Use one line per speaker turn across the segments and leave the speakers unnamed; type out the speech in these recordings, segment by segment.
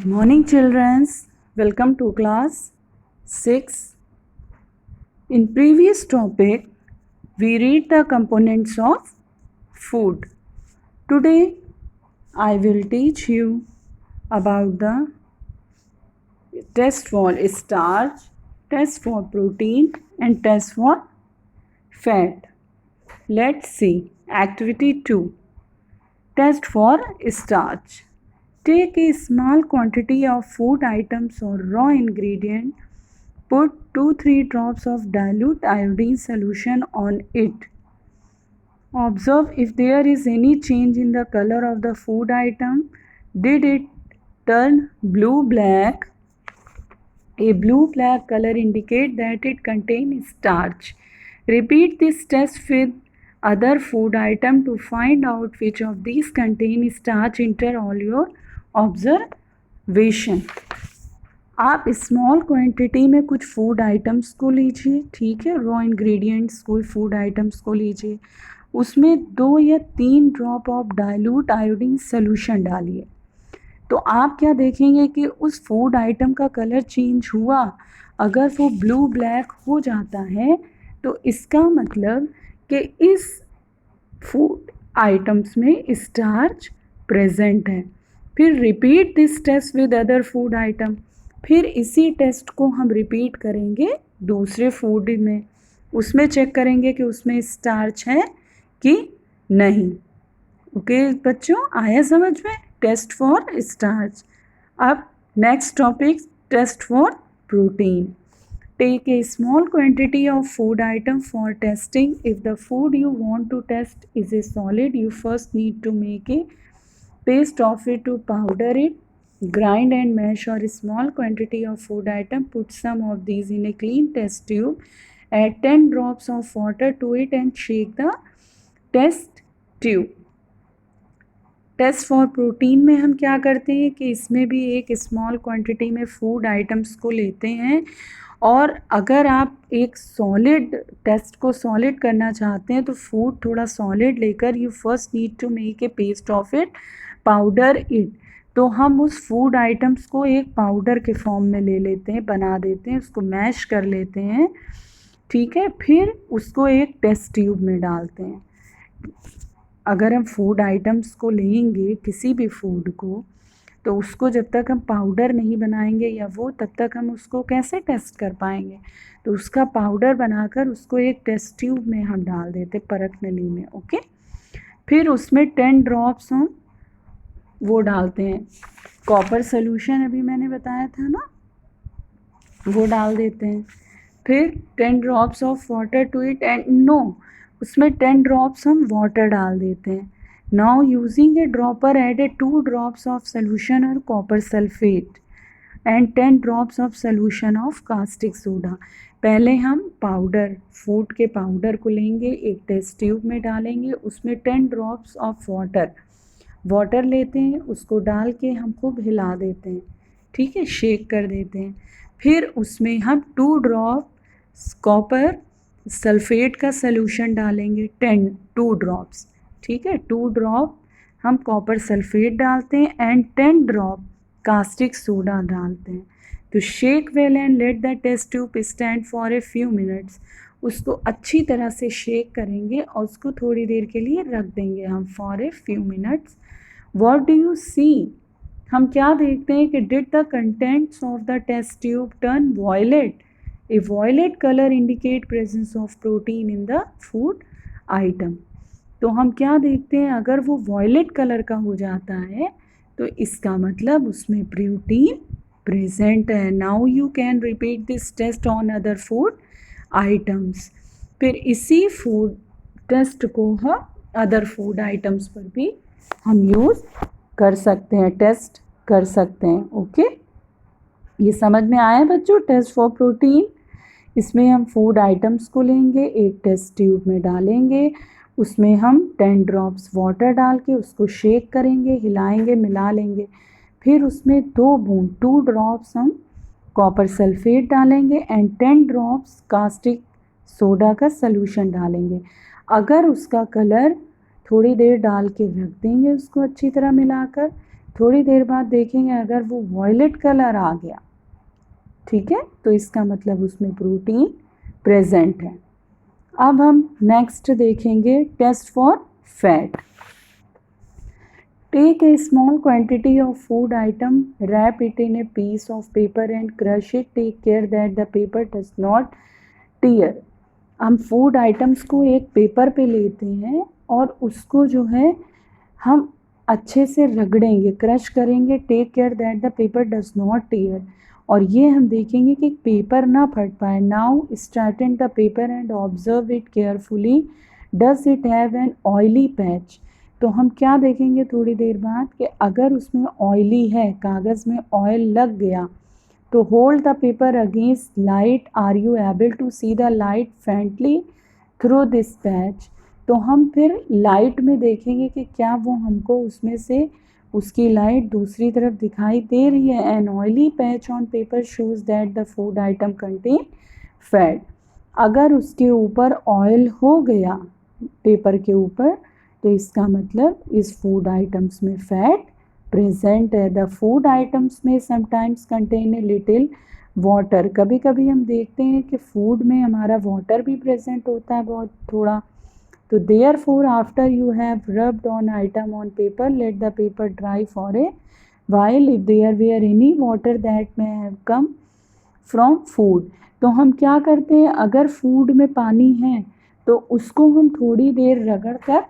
morning, children. Welcome to class 6. In previous topic, we read the components of food. Today, I will teach you about the test for starch, test for protein, and test for fat. Let's see. Activity 2. Test for starch. Take a small quantity of food items or raw ingredient. Put 2-3 drops of dilute iodine solution on it. Observe if there is any change in the color of the food item. Did it turn blue-black? A blue-black color indicates that it contains starch. Repeat this test with other food item to find out which of these contain starch. Enter all your observation. आप small quantity में कुछ food items को लीजिए, ठीक है, raw ingredients कोई food items को लीजिए, उसमें 2 या 3 drop of dilute iodine solution डालिए। तो आप क्या देखेंगे कि उस फूड आइटम का कलर चेंज हुआ। अगर वो ब्लू ब्लैक हो जाता है तो इसका मतलब कि इस फूड आइटम्स में स्टार्च प्रेजेंट है। फिर repeat this test with other food item. फिर इसी टेस्ट को हम रिपीट करेंगे दूसरे फूड में, उसमें चेक करेंगे कि उसमें स्टार्च है कि नहीं। ओके बच्चों, आया समझ में? Test for starch. अब next topic, test for protein. Take a small quantity of food item for testing. If the food you want to test is a solid, you first need to make a paste of it to powder it. Grind and mash or a small quantity of food item. Put some of these in a clean test tube. Add 10 drops of water to it and shake the test tube. Test for protein में हम क्या करते हैं कि इसमें भी एक small quantity में फूड आइटम्स को लेते हैं, और अगर आप एक सॉलिड टेस्ट को सॉलिड करना चाहते हैं तो फूड थोड़ा सॉलिड लेकर you first need to make a paste of it, powder it. तो हम उस फूड आइटम्स को एक पाउडर के फॉर्म में ले लेते हैं, बना देते हैं, उसको मैश कर लेते हैं, ठीक है। फिर उसको एक टेस्ट ट्यूब में डालते हैं। अगर हम फूड आइटम्स को लेंगे किसी भी फूड को, तो उसको जब तक हम पाउडर नहीं बनाएंगे या वो, तब तक हम उसको कैसे टेस्ट कर पाएंगे। तो उसका पाउडर बनाकर उसको एक टेस्ट ट्यूब में हम डाल देते, परख नली में। ओके, फिर उसमें 10 ड्रॉप्स हम वो डालते हैं, कॉपर सोल्यूशन अभी मैंने बताया था ना, वो डाल देते हैं। फिर 10 drops of water to it and no, उसमें 10 ड्रॉप्स हम वाटर डाल देते हैं। Now using a dropper, add 2 drops of solution or copper sulfate and 10 drops of solution of caustic soda. पहले हम पाउडर, फूड के पाउडर को लेंगे, एक टेस्ट ट्यूब में डालेंगे, उसमें 10 ड्रॉप्स ऑफ वाटर लेते हैं, उसको डाल के हम खूब हिला देते हैं, ठीक है, शेक कर देते हैं। फिर उसमें हम 2 ड्रॉप कॉपर सल्फेट का सल्यूशन डालेंगे, 2 ड्रॉप्स, ठीक है, 2 ड्रॉप हम कॉपर सल्फेट डालते हैं एंड 10 ड्रॉप कास्टिक सोडा डालते हैं। तो shake well and let the test tube stand for a few minutes. उसको अच्छी तरह से शेक करेंगे और उसको थोड़ी देर के लिए रख देंगे हम, for a few minutes. What do you see? हम क्या देखते हैं कि did the contents of the test tube turn violet? A violet colour indicate presence of protein in the food item. तो हम क्या देखते हैं, अगर वो वॉयलेट कलर का हो जाता है तो इसका मतलब उसमें प्रोटीन प्रेजेंट है। Now you can repeat this test on other food items. फिर इसी फूड टेस्ट को हम अदर फूड आइटम्स पर भी हम यूज़ कर सकते हैं, टेस्ट कर सकते हैं। ओके, ये समझ में आया बच्चों? टेस्ट फॉर प्रोटीन, इसमें हम फूड आइटम्स को लेंगे, एक टेस्ट ट्यूब में डालेंगे, उसमें हम 10 ड्रॉप्स वाटर डाल के उसको शेक करेंगे, हिलाएंगे, मिला लेंगे। फिर उसमें 2 बूंद 2 ड्रॉप्स हम कॉपर सल्फेट डालेंगे एंड 10 ड्रॉप्स कास्टिक सोडा का सल्यूशन डालेंगे। अगर उसका कलर थोड़ी देर डाल के रख देंगे उसको अच्छी तरह मिलाकर, थोड़ी देर बाद देखेंगे अगर वो वॉयलेट कलर आ गया, ठीक है, तो इसका मतलब उसमें प्रोटीन प्रेजेंट है। अब हम नेक्स्ट देखेंगे test for fat. Take a small quantity of food item, wrap it in a piece of paper and crush it. Take care that the paper does not tear. हम food items को एक paper पे लेते हैं और उसको जो है हम अच्छे से रगड़ेंगे, क्रश करेंगे। Take care that the paper does not tear, और ये हम देखेंगे कि पेपर ना फट पाए। Now straighten the paper and observe it carefully, does it have an oily patch. तो हम क्या देखेंगे थोड़ी देर बाद कि अगर उसमें ऑयली है, कागज़ में ऑयल लग गया, तो hold the paper against light, are you able to see the light faintly through this patch. तो हम फिर लाइट में देखेंगे कि क्या वो हमको उसमें से उसकी लाइट दूसरी तरफ दिखाई दे रही है। An oily patch on paper shows that the food item contain fat. अगर उसके ऊपर ऑयल हो गया पेपर के ऊपर, तो इसका मतलब इस फूड आइटम्स में फैट प्रेजेंट है। द फूड आइटम्स में sometimes contain a little water. कभी कभी हम देखते हैं कि फूड में हमारा वाटर भी प्रेजेंट होता है, बहुत थोड़ा। तो therefore after you have rubbed on item on paper, let the paper dry for a while if there were any water that may have come from food. तो हम क्या करते हैं, अगर फूड में पानी है तो उसको हम थोड़ी देर रगड़ कर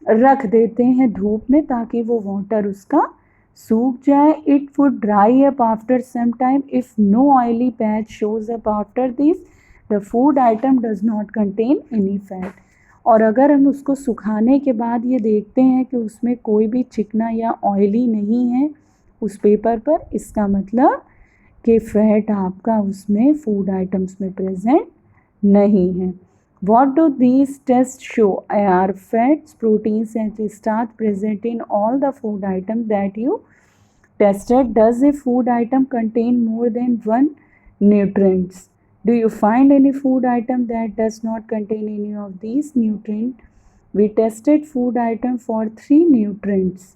रख देते हैं धूप में, ताकि वो वाटर उसका सूख जाए। It would dry up after some time if no oily patch shows up after this, the food item does not contain any fat. और अगर हम उसको सुखाने के बाद ये देखते हैं कि उसमें कोई भी चिकना या ऑयली नहीं है उस पेपर पर, इसका मतलब कि फैट आपका उसमें फूड आइटम्स में प्रेजेंट नहीं है। What do these tests show? Are fats, proteins and starch present in all the food items that you tested? Does a food item contain more than one nutrients? Do you find any food item that does not contain any of these nutrients? We tested food item for 3 nutrients.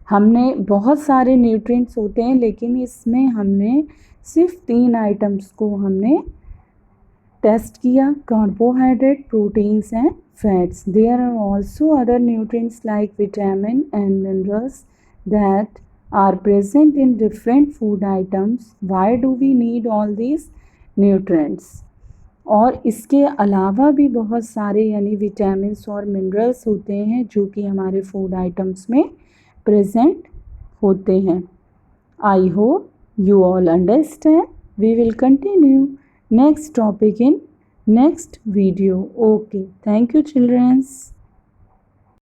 हमने बहुत सारे nutrients होते हैं, लेकिन इसमें हमने सिर्फ 3 items को हमने टेस्ट किया, carbohydrate, proteins and fats. There are also other nutrients like vitamin and minerals that are present in different food items. Why do we need all these nutrients? और इसके अलावा भी बहुत सारे यानी विटामिन्स और मिनरल्स होते हैं जो कि हमारे फूड आइटम्स में प्रेजेंट होते हैं। I hope you all understand. We will continue next topic in next video. Okay, thank you children.